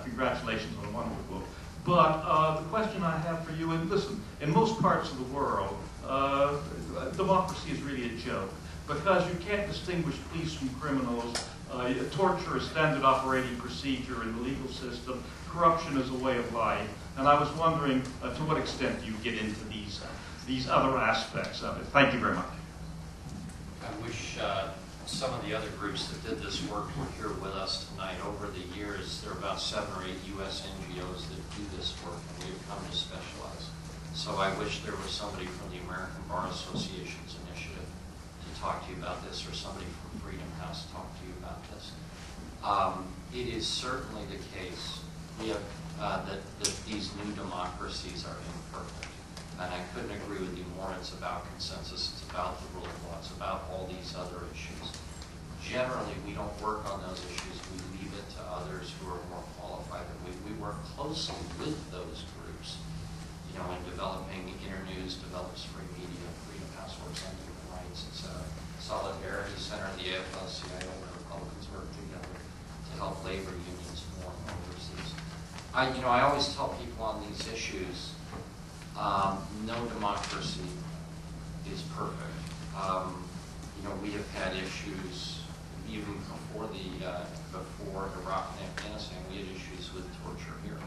congratulations on a wonderful book. But the question I have for you, and listen, in most parts of the world, democracy is really a joke, because you can't distinguish police from criminals. Torture is standard operating procedure in the legal system. Corruption is a way of life. And I was wondering to what extent do you get into these other aspects of it. Thank you very much. I wish some of the other groups that did this work were here with us tonight. Over the years, there are about 7 or 8 U.S. NGOs that do this work, and we have come to specialize. So I wish there was somebody from the American Bar Association's initiative to talk to you about this, or somebody from Freedom House to talk to you about this. It is certainly the case we have, that these new democracies are imperfect. And I couldn't agree with you more. It's about consensus. It's about the rule of law. It's about all these other issues. Generally, we don't work on those issues. We leave it to others who are more qualified. We work closely with those groups, you know, in developing Internews, develops free media, Freedom House works on human rights, etc. Solidarity Center and the AFL-CIO and Republicans work together to help labor unions form overseas. I always tell people on these issues, no democracy is perfect. We have had issues even before Iraq and Afghanistan. We had issues with torture here.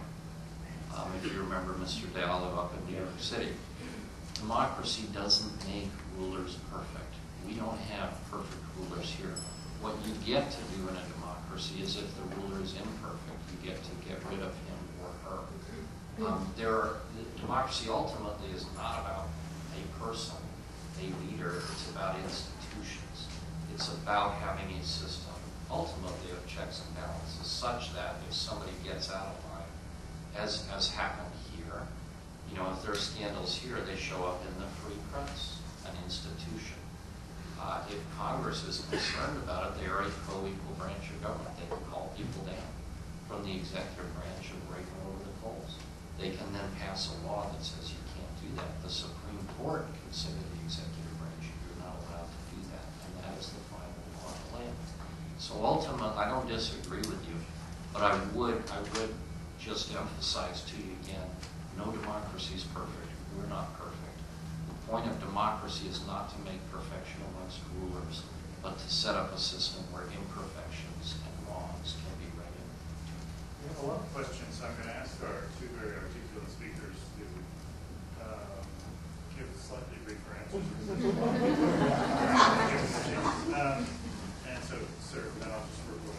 If you remember Mr. Diallo up in New York City, democracy doesn't make rulers perfect. We don't have perfect rulers here. What you get to do in a democracy is, if the ruler is imperfect, you get to get rid of him or her. Democracy ultimately is not about a person, a leader. It's about institutions. It's about having a system, ultimately, of checks and balances, such that if somebody gets out of line, as happened here, if there are scandals here, they show up in the free press, an institution. If Congress is concerned about it, they are a co-equal branch of government. They can call people down from the executive branch and break them over the coals. They can then pass a law that says you can't do that. The Supreme Court consider the executive branch. You're not allowed to do that, and that is the final law of the land. So ultimately, I don't disagree with you, but I would just emphasize to you again, no democracy is perfect. We're not perfect. The point of democracy is not to make perfection amongst rulers, but to set up a system where imperfections and wrongs can be remedied. We have a lot of questions I'm going to ask our two very articulate speakers to give slightly briefer answers. And so, sir, then I'll just work with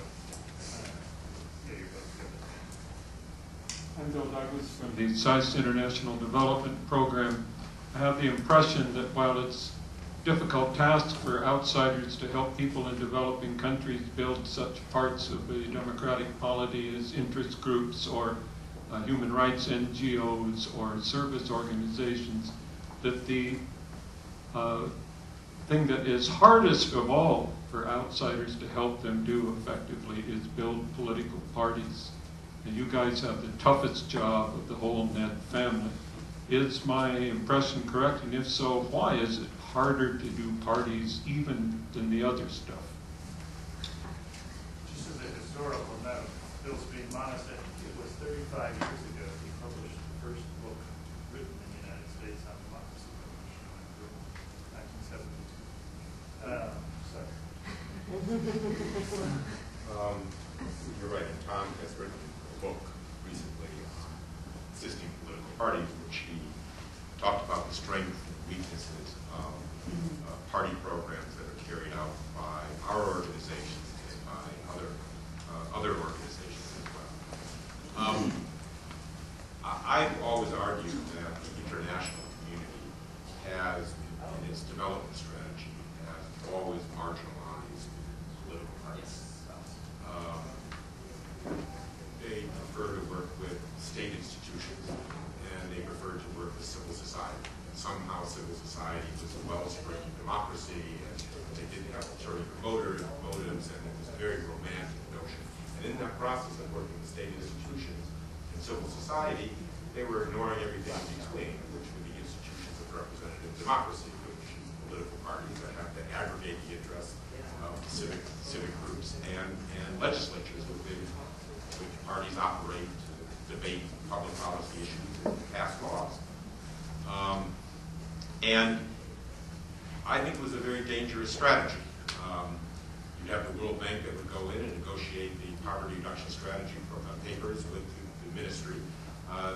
you both together. I'm Bill Douglas from the CICE International Development Program. I have the impression that while it's a difficult task for outsiders to help people in developing countries build such parts of a democratic polity as interest groups or human rights NGOs or service organizations, that the thing that is hardest of all for outsiders to help them do effectively is build political parties. And you guys have the toughest job of the whole NED family. Is my impression correct? And if so, why is it harder to do parties even than the other stuff? Just as a historical note, Bill's being modest. I think it was 35 years ago he published the first book written in the United States on democracy, published in 1972. You're right, and Tom has written a book recently on existing political parties, in which he talked about the strengths and weaknesses of party programs that are carried out by our organizations and by other organizations as well. I've always argued that the international community has, in its development strategy, has always marginalized political parties. They prefer to work with state institutions, and they prefer to work with civil society. And somehow civil society was a wellspring of democracy, and they didn't have ulterior motives, and it was a very romantic notion. And in that process of working with state institutions and civil society, they were ignoring everything in between, which would be institutions of representative democracy, which is political parties that have to aggregate the interests of civic groups, and legislatures, which party parties operate to debate public policy issues and pass laws. And I think it was a very dangerous strategy. You'd have the World Bank that would go in and negotiate the poverty reduction strategy papers with the ministry.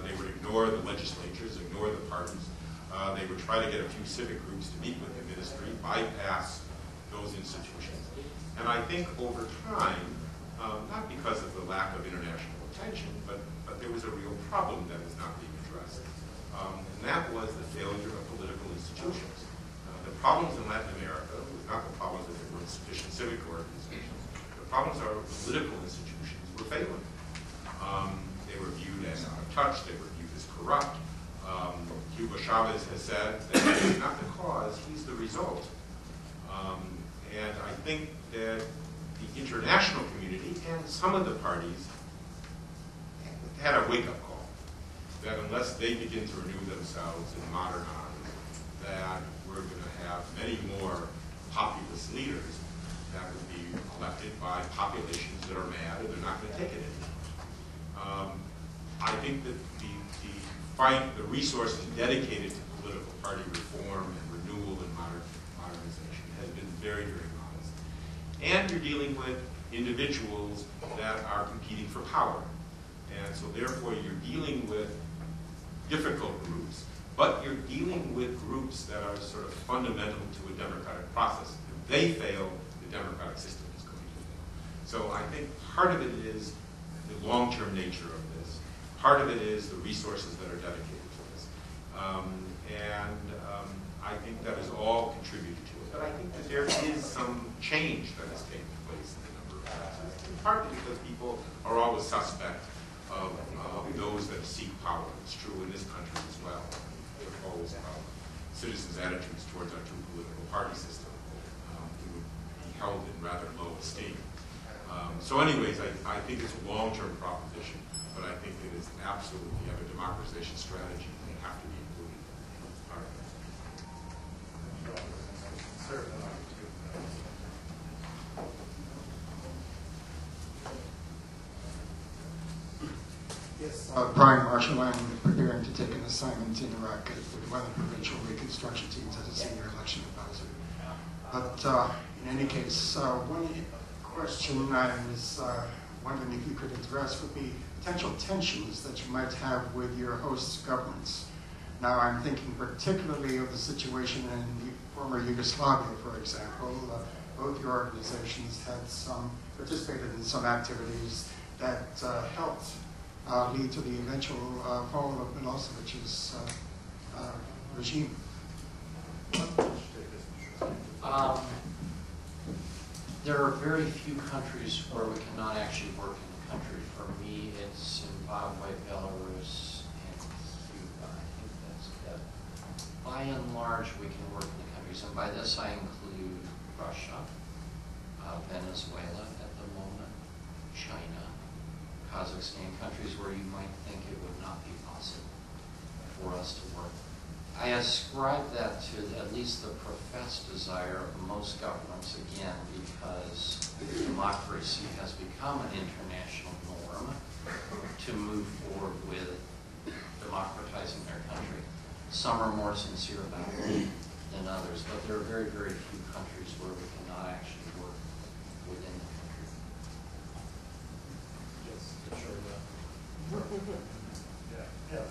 They would ignore the legislatures, ignore the parties. They would try to get a few civic groups to meet with the ministry, bypass those institutions. And I think over time, not because of the lack of international attention, but there was a real problem that was not being addressed. And that was the failure of political institutions. The problems in Latin America was not the problems that there were insufficient civic organizations. The problems are political institutions were failing. They were viewed as out of touch. They were viewed as corrupt. Hugo Chavez has said that he's not the cause, he's the result. And I think that the international community and some of the parties had a wake-up call that unless they begin to renew themselves and modernize, that we're going to have many more populist leaders that would be elected by populations that are mad and they're not going to take it anymore. I think that the resources dedicated to political party reform and renewal and modernization has been very, very modest. And you're dealing with individuals that are competing for power. And so therefore you're dealing with difficult groups, but you're dealing with groups that are sort of fundamental to a democratic process. If they fail, the democratic system is going to fail. So I think part of it is the long-term nature of this. Part of it is the resources that are dedicated to this. I think that has all contributed to it. But I think that there is some change that has taken place in a number of places, partly because people are always suspect of those that seek power. It's true in this country as well. There's always citizens' attitudes towards our two political party system. It would be held in rather low esteem. So anyways, I think it's a long-term proposition, but I think it is absolutely, if you have a democratization strategy, they have to be included. All right. Yes. Brian Marshall, I'm preparing to take an assignment in Iraq with one of the provincial reconstruction teams as a senior election advisor. But in any case, one question I was wondering if you could address would be potential tensions that you might have with your host governments. Now, I'm thinking particularly of the situation in the former Yugoslavia, for example. Both your organizations had participated in some activities that helped lead to the eventual fall of Milosevic's regime. There are very few countries where we cannot actually work in the country. For me, it's Zimbabwe, Belarus, and Cuba. I think that's it. By and large, we can work in the countries, and by this I include Russia, Venezuela at the moment, China, Kazakhstan, countries where you might think it would not be possible for us to work. I ascribe that to at least the professed desire of most governments, again, because democracy has become an international norm to move forward with democratizing their country. Some are more sincere about it than others, but there are very, very few countries where we cannot actually work within the country. Yes, sure. Yeah.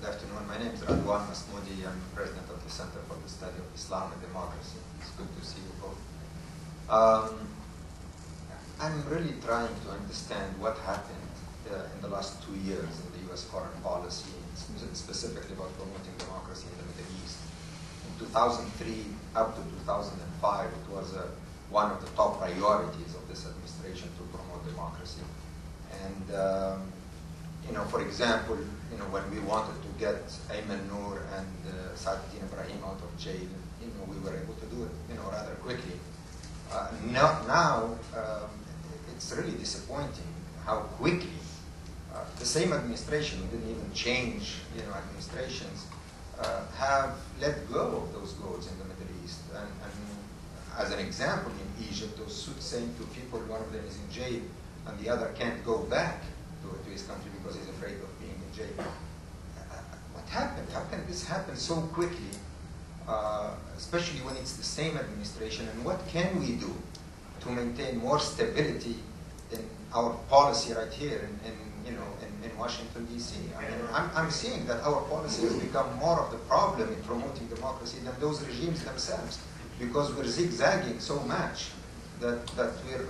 Good afternoon. My name is Radwan Masmoudi. I'm president of the Center for the Study of Islam and Democracy. It's good to see you both. I'm really trying to understand what happened in the last 2 years in the U.S. foreign policy, specifically about promoting democracy in the Middle East. In 2003 up to 2005, it was one of the top priorities of this administration to promote democracy. And for example, when we wanted to get Ayman Noor and Sa'd-Din Ibrahim out of jail, we were able to do it, rather quickly. Now, it's really disappointing how quickly the same administration, we didn't even change, administrations, have let go of those goals in the Middle East. And as an example, in Egypt, those same two people, one of them is in jail, and the other can't go back to his country because he's afraid of being in jail. What happened? How can this happen so quickly, especially when it's the same administration? And what can we do to maintain more stability in our policy right here in Washington, D.C.? I mean, I'm seeing that our policy has become more of the problem in promoting democracy than those regimes themselves, because we're zigzagging so much that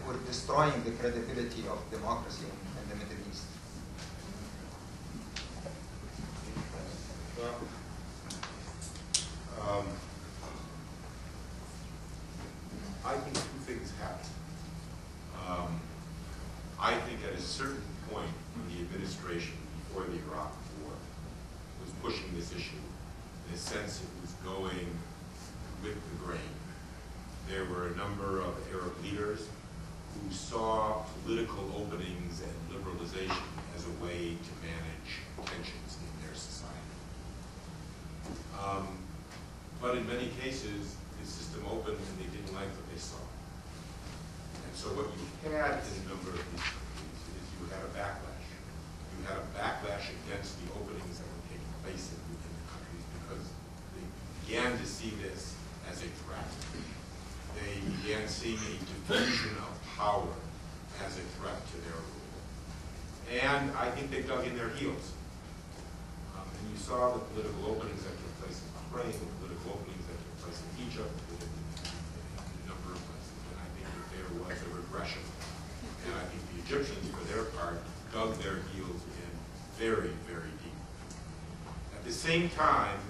we're destroying the credibility of democracy in the Middle East. Well, I think two things happened. I think at a certain point in the administration before the Iraq War was pushing this issue. In a sense, it was going with the grain. There were a number of Arab leaders who saw political openings and liberalization as a way to manage tensions in their society. But in many cases, the system opened and they didn't like what they saw. And so what you had in a number of these countries is you had a backlash. You had a backlash against the openings that were taking place in the countries because they began to see this as a threat. They began seeing a diffusion of power as a threat to their rule. And I think they dug in their heels. And you saw the political openings that took place in Bahrain, the political openings that took place in Egypt, in a number of places. And I think that there was a regression. And I think the Egyptians, for their part, dug their heels in very, very deep. At the same time,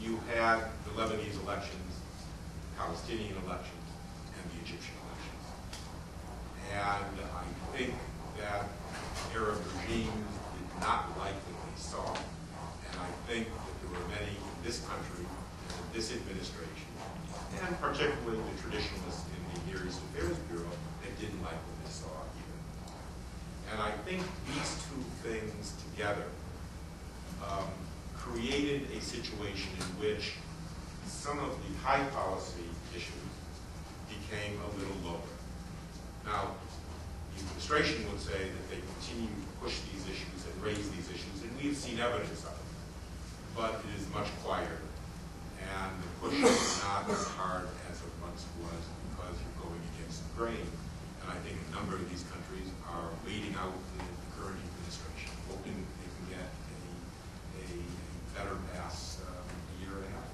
you had the Lebanese elections, Palestinian elections, and the Egyptian elections. And I think that Arab regimes did not like what they saw. And I think that there were many in this country, in this administration, and particularly the traditionalists in the Near East Affairs Bureau, that didn't like what they saw either. And I think these two things together created a situation in which some of the high policy issues became a little lower. Now, the administration would say that they continue to push these issues and raise these issues, and we've seen evidence of it. But it is much quieter, and the push is not as hard as it once was because you're going against the grain. And I think a number of these countries are waiting out the current administration, hoping they can get a better pass a year and a half.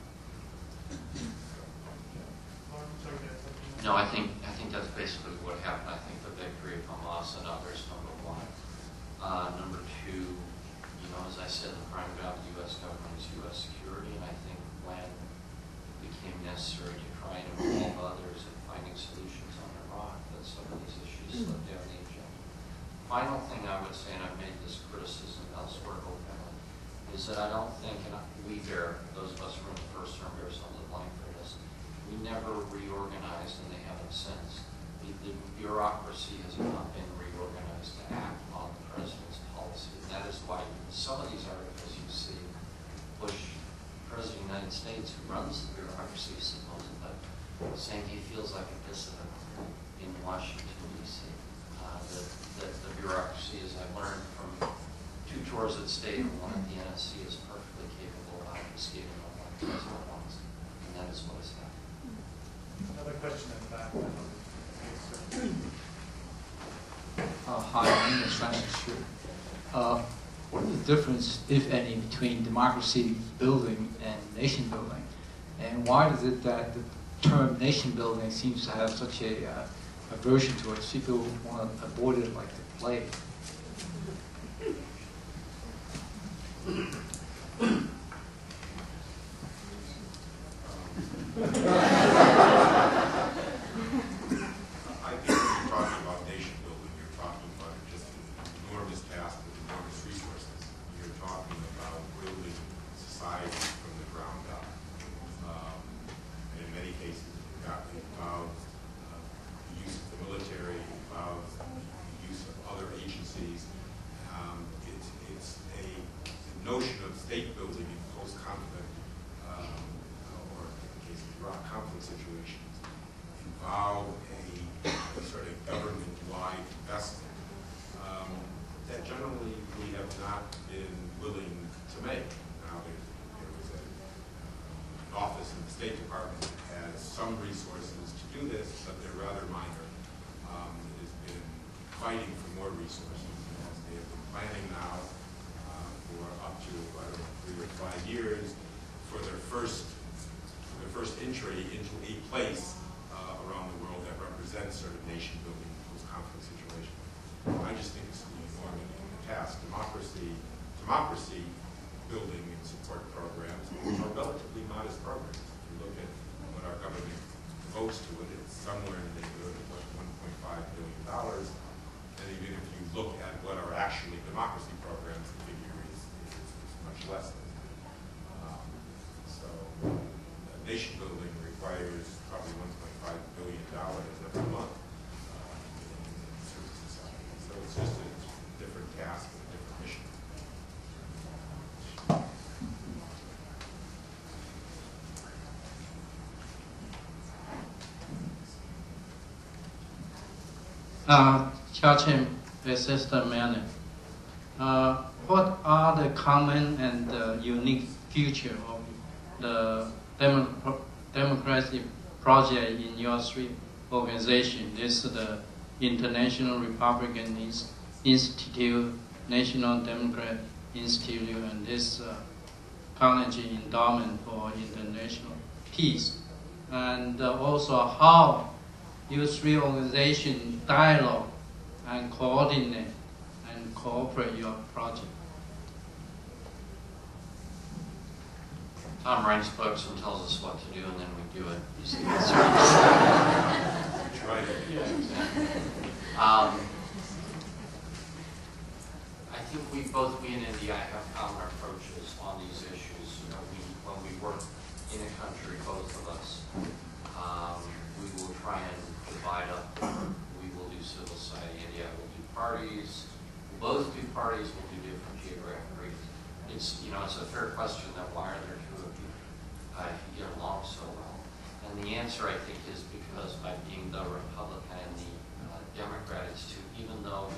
No, I think that's basically what happened. I think the victory of Hamas and others, number one. Number two, as I said, the prime job of the U.S. government is U.S. security, and I think when it became necessary to try and involve others in finding solutions on Iraq, that some of these issues slipped down the agenda. Final thing I would say, and I've made this criticism elsewhere openly, is that I don't think, and we bear, those of us who were in the first term bear some of the blame for this, we never reorganized, and they haven't since. The bureaucracy has not been reorganized to act on the president's policy. And that is why some of these articles you see Bush, President of the United States, who runs the bureaucracy supposedly, saying he feels like a dissident in Washington, D.C. The bureaucracy, as I've learned from 2 tours at state and 1 at the NSC, is perfectly capable of obfuscating on what the president wants. And that is what has happened. Another question in the back. Hi, my name is Francis Shu. What is the difference, if any, between democracy building and nation building? And why is it that the term nation building seems to have such a aversion to it? People want to avoid it like the plague. involve a sort of government-wide investment fighting for more resources. As they have been planning now for up to, I don't know, 3 or 5 years for their first entry into a place around the world that represents sort of nation building in post-conflict situations. I just think it's an enormous task. Democracy building and support programs are relatively modest programs. If you look at what our government devotes to it, it's somewhere in the neighborhood of $1.5 billion. And even if you look at what are actually democracy programs, the figure is much less than that. So nation building requires probably $1.5 billion every month in certain societies. So it's just a different task and a different mission. Chachim, Assistant Manager. What are the common and unique features of the democracy project in your 3 organizations? This is the International Republican Institute, National Democrat Institute, and this Carnegie Endowment for International Peace. And also how your 3 organizations dialogue and coordinate and cooperate your project. Tom writes books and tells us what to do, and then we do it. You see, Try it. Yeah, exactly. I think we and NDI have common approaches on these issues. You know, when we work in a country, both of us, we will try and divide up. We will do civil society. NDI will do parties. We'll both do parties. We'll do different geographic regions. It's a fair question that why are there 2 of you get along so well? And the answer, I think, is because by being the Republican and the Democrat, it's to, even though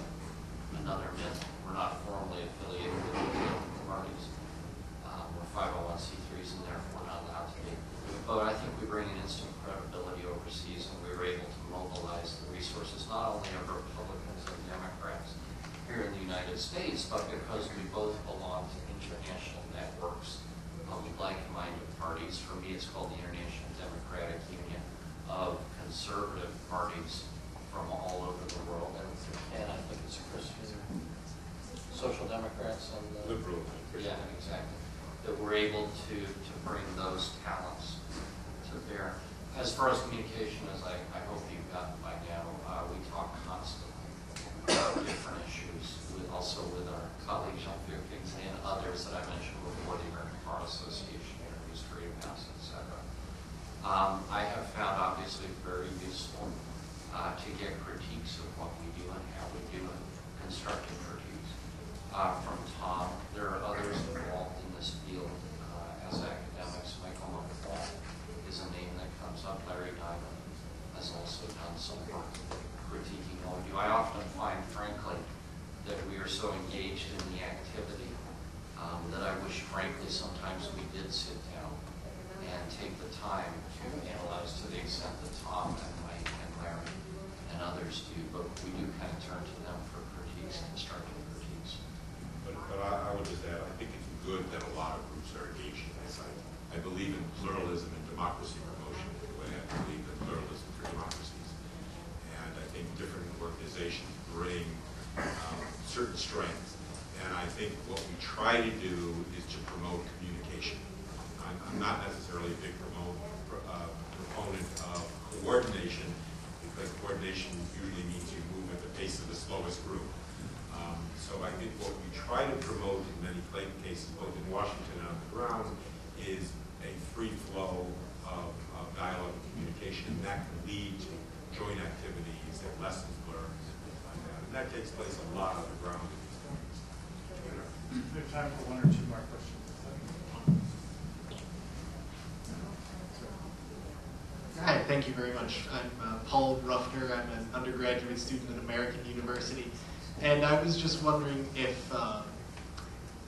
another myth, we're not formally affiliated with the political parties. We're 501c3s and therefore not allowed to be. But I think we bring an instant credibility overseas, and we were able to mobilize the resources not only of Republicans and Democrats here in the United States, but because we both belong to international networks of like-minded parties. For me, it's called the International Democratic Union of conservative parties from all over the world. And I think it's Christian social democrats and liberal. Yeah, exactly. That we're able to bring those talents to bear. As far as communication, as I hope you've gotten by now, we talk constantly about different issues, also with our colleagues, Jean-Pierre Kingsley, and others that I mentioned before, the American Bar Association, Interviews, Freedom House, etc. I have found, obviously, very useful to get critiques of what we do and how we do it, constructive critiques from Tom. There are others involved in this field as academics. Michael McFall is a name that comes up. Larry Diamond has also done some work critiquing all of you. I often find, frankly, that we are so engaged in the activity that I wish, frankly, sometimes we did sit down and take the time to analyze to the extent that Tom and Mike and Larry and others do, but we do kind of turn to them for critiques, constructive critiques. But I would just add, I think it's good that a lot of groups are engaged in this. I believe in pluralism and democracy promotion, the way I believe in pluralism for democracies. And I think different organizations bring certain strengths. And I think what we try to do is to promote communication. I'm not necessarily a big proponent of coordination, because coordination usually means you move at the pace of the slowest group. So I think what we try to promote in many cases, both in Washington and on the ground, is a free flow of dialogue and communication, and that can lead to joint activities and lessons learned and things like that. And that takes place a lot on the ground. We have time for 1 or 2 more questions. Hi, thank you very much. I'm Paul Ruffner. I'm an undergraduate student at American University. And I was just wondering if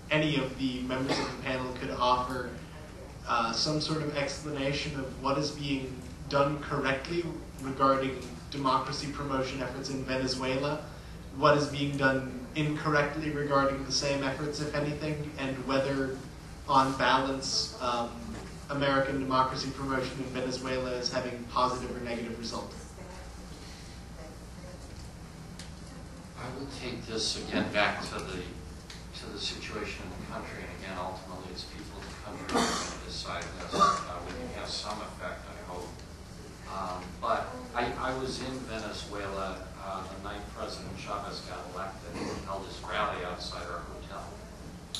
any of the members of the panel could offer some sort of explanation of what is being done correctly regarding democracy promotion efforts in Venezuela, what is being done incorrectly regarding the same efforts, if anything, and whether, on balance, American democracy promotion in Venezuela is having positive or negative results? I would take this again back to the situation in the country, and again, ultimately, it's people in the country who are going to decide this. We can have some effect, I hope. But I was in Venezuela the night President Chavez got elected. He held his rally outside our hotel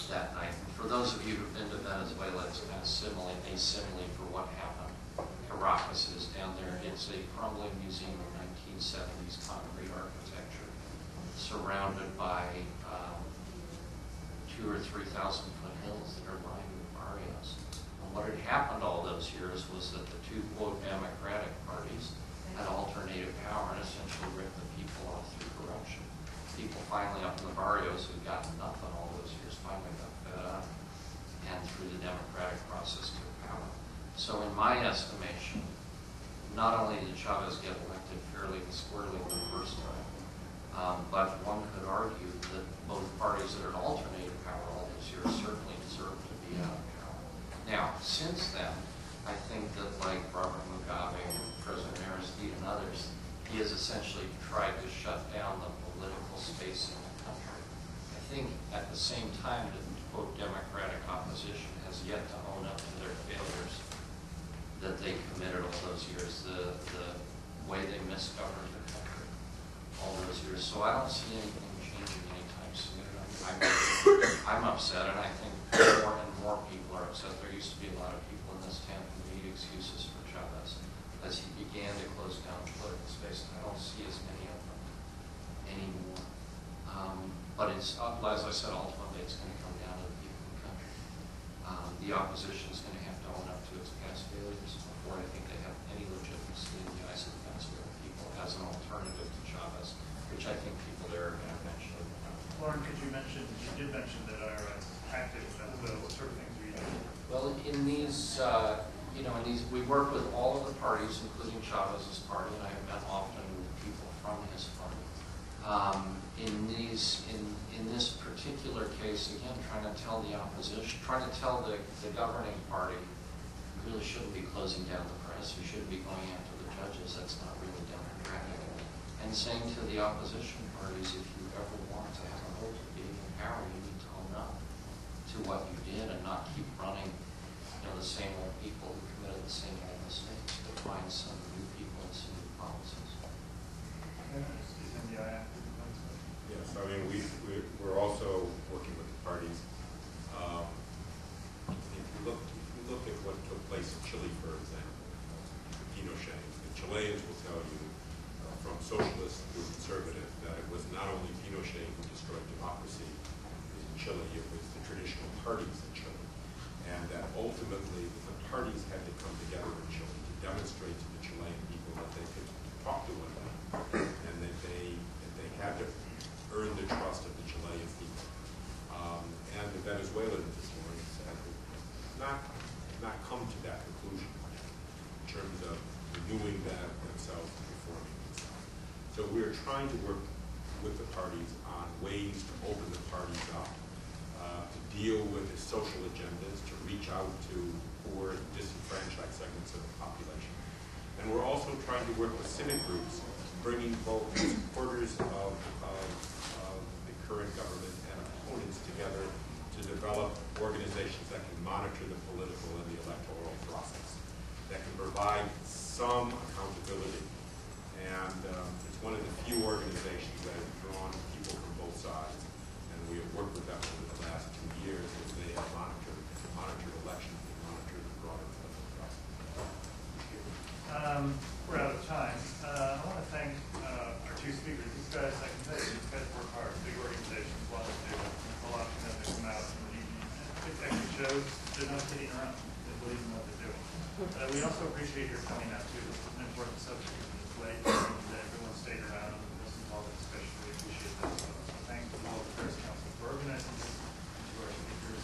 that night. And for those of you who've been to Venezuela, it's kind of a simile for what happened. Caracas is down there. It's a crumbling museum of 1970s concrete architecture, surrounded by 2,000 or 3,000 foot hills that are lined with barrios. And what had happened all those years was that the two, quote, democratic parties had alternative power and essentially ripped the people off through corruption. People finally up in the barrios who'd gotten nothing all those years finally got fed up and through the democratic process took power. So in my estimation, not only did Chavez get elected fairly and squarely the first time, but one could argue that both parties that are in alternative power all those years certainly deserve to be out of power. Now, since then, I think that like Robert Mugabe and President Aristide and others, he has essentially tried to shut down the political space in the country. I think at the same time that, quote, democratic opposition has yet to own up to their failures that they committed all those years, the way they misgoverned the country all those years. So I don't see anything changing anytime soon. I'm upset, and I think more and more people are upset. There used to be a lot of people in this town who made excuses for Chavez as he began to close down the political space. I don't see as many of them anymore. But it's, as I said, ultimately it's going to come down to the people in the country. The opposition is going to have to own up to its past failures before I think they have any legitimacy in the eyes of the Venezuelan people as an alternative to Chavez, which I think people there are going to eventually become. Lauren, you did mention that IRI is active in Venezuela. What sort of things are you doing? Well, in these, we work with all of the parties, including Chavez's party, and I have met often with people from his party. In this particular case, again, trying to tell the opposition, trying to tell the governing party, we really shouldn't be closing down the press, we shouldn't be going after the judges, that's not really democratic. And saying to the opposition parties, if you ever want to have a hope of being in power, you need to own up to what you did and not keep running the same old people who committed the same old mistakes, but find some new people and some new policies. Is NDI active in Venezuela? Yes, I mean, we're also working with the parties. If you look at what took place in Chile, for example, Pinochet, the Chileans will tell you, from socialist to conservative, that it was not only Pinochet who destroyed democracy in Chile, it was the traditional parties in Chile. And that ultimately the parties had to come together in Chile to demonstrate to the Chilean people that they could talk to one another and that they had to earn the trust of the Chilean people. And the Venezuelans this morning said not come to that conclusion in terms of renewing that themselves and reforming themselves. So we're trying to work with the parties on ways to open the parties up, to deal with the social agendas, to reach out to poor and disenfranchised segments of the population. And we're also trying to work with civic groups, bringing both supporters of the current government and opponents together to develop organizations that can monitor the political and the electoral process, that can provide some accountability. And it's one of the few organizations that have drawn people from both sides. And we have worked with them over the last 2 years as they have monitored elections and monitored the broader political process. We're out of time. I want to thank our two speakers. These guys, I can tell you, these guys work hard. Big organizations want to do a lot of them to come out from the evening. It actually shows they're not kidding around. They believe in what they're doing. We also appreciate your coming out too. This is an important subject. It's late, and everyone stayed around and listened to all the discussion. We appreciate that. So thank you all the Press Council for organizing this, and to our speakers.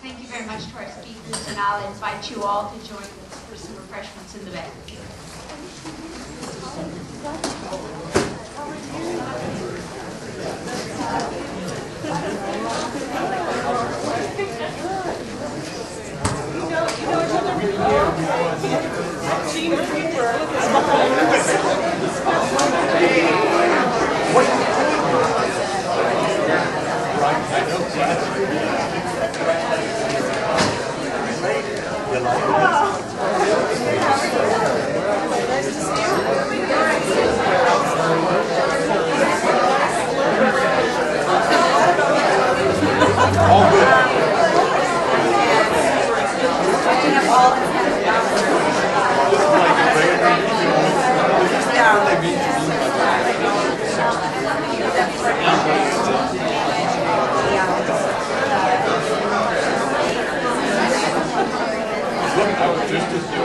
Thank you very much to our speakers. introduce, and I'll invite you all to join us for some refreshments in the back. Just as